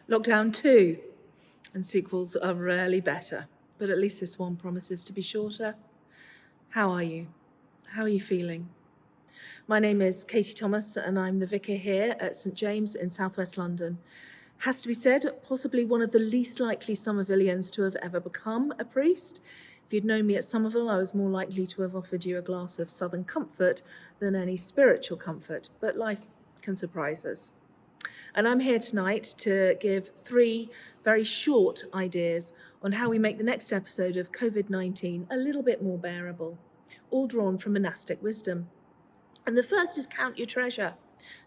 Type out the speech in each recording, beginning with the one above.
Lockdown 2, and sequels are rarely better, but at least this one promises to be shorter. How are you? How are you feeling? My name is Katie Thomas, and I'm the vicar here at St James in southwest London. Has to be said, possibly one of the least likely Somervillians to have ever become a priest. If you'd known me at Somerville, I was more likely to have offered you a glass of southern comfort than any spiritual comfort, but life can surprise us. And I'm here tonight to give 3 very short ideas on how we make the next episode of COVID-19 a little bit more bearable, all drawn from monastic wisdom. And the first is count your treasure.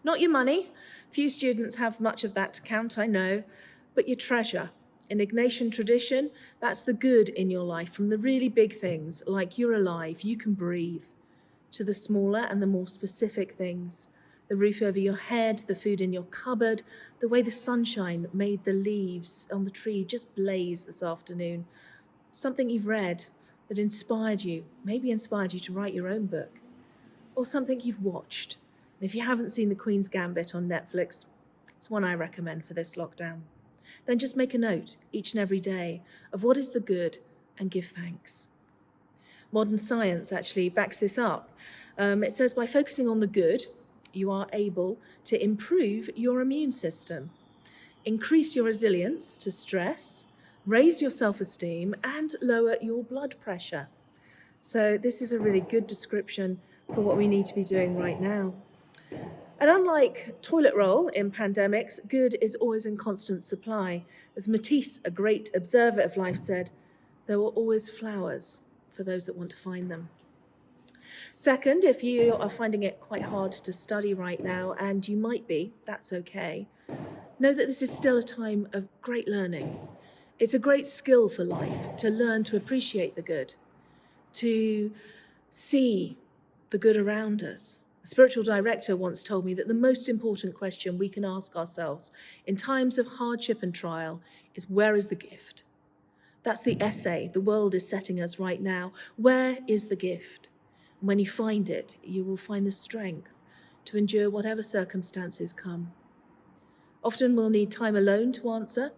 Not your money. Few students have much of that to count, I know, but your treasure. In Ignatian tradition, that's the good in your life, from the really big things, like you're alive, you can breathe, to the smaller and the more specific things. The roof over your head, the food in your cupboard, the way the sunshine made the leaves on the tree just blaze this afternoon. Something you've read that inspired you, maybe inspired you to write your own book. Or something you've watched. And if you haven't seen The Queen's Gambit on Netflix, it's one I recommend for this lockdown. Then just make a note each and every day of what is the good and give thanks. Modern science actually backs this up. It says by focusing on the good, you are able to improve your immune system, increase your resilience to stress, raise your self-esteem, and lower your blood pressure. So this is a really good description for what we need to be doing right now. And unlike toilet roll in pandemics, good is always in constant supply. As Matisse, a great observer of life, said, there were always flowers for those that want to find them. Second, if you are finding it quite hard to study right now, and you might be, that's okay, know that this is still a time of great learning. It's a great skill for life to learn to appreciate the good, to see the good around us. A spiritual director once told me that the most important question we can ask ourselves in times of hardship and trial is, where is the gift? That's the essay the world is setting us right now. Where is the gift? And when you find it, you will find the strength to endure whatever circumstances come. Often we'll need time alone to answer.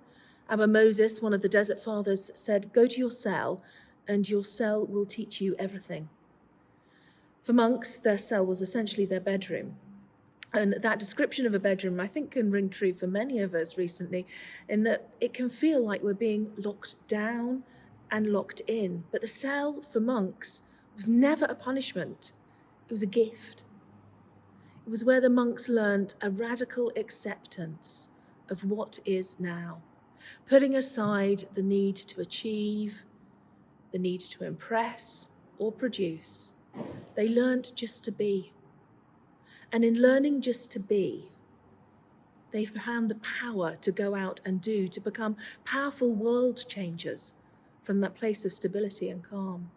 Abba Moses, one of the Desert Fathers, said, go to your cell, and your cell will teach you everything. For monks, their cell was essentially their bedroom. And that description of a bedroom, I think, can ring true for many of us recently, in that it can feel like we're being locked down and locked in. But the cell for monks was never a punishment. It was a gift. It was where the monks learned a radical acceptance of what is now, putting aside the need to achieve, the need to impress or produce. They learned just to be. And in learning just to be, they've found the power to go out and do, to become powerful world changers from that place of stability and calm.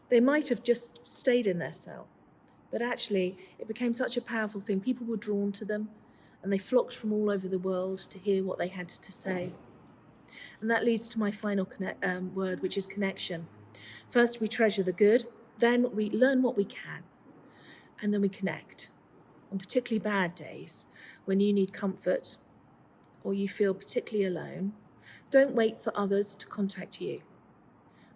They might have just stayed in their cell, but actually it became such a powerful thing. People were drawn to them, and they flocked from all over the world to hear what they had to say. And that leads to my final word, which is connection. First, we treasure the good, then we learn what we can, and then we connect. On particularly bad days, when you need comfort or you feel particularly alone, don't wait for others to contact you.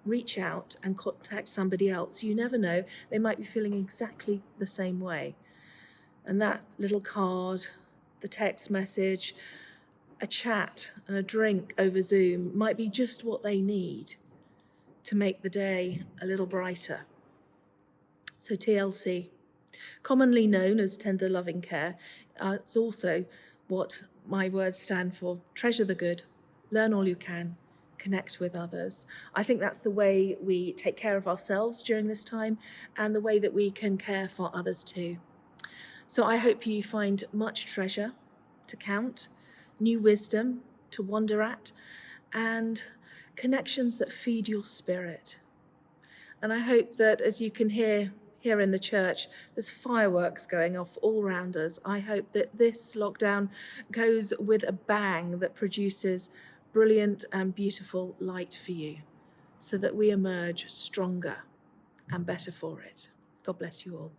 Reach out and contact somebody else. You never know, they might be feeling exactly the same way. And that little card, the text message, a chat and a drink over Zoom might be just what they need to make the day a little brighter. So TLC, commonly known as tender loving care, it's also what my words stand for. Treasure the good, learn all you can, connect with others. I think that's the way we take care of ourselves during this time, and the way that we can care for others too. So I hope you find much treasure to count, new wisdom to wonder at, and connections that feed your spirit. And I hope that, as you can hear here in the church, there's fireworks going off all around us. I hope that this lockdown goes with a bang that produces brilliant and beautiful light for you, so that we emerge stronger and better for it. God bless you all.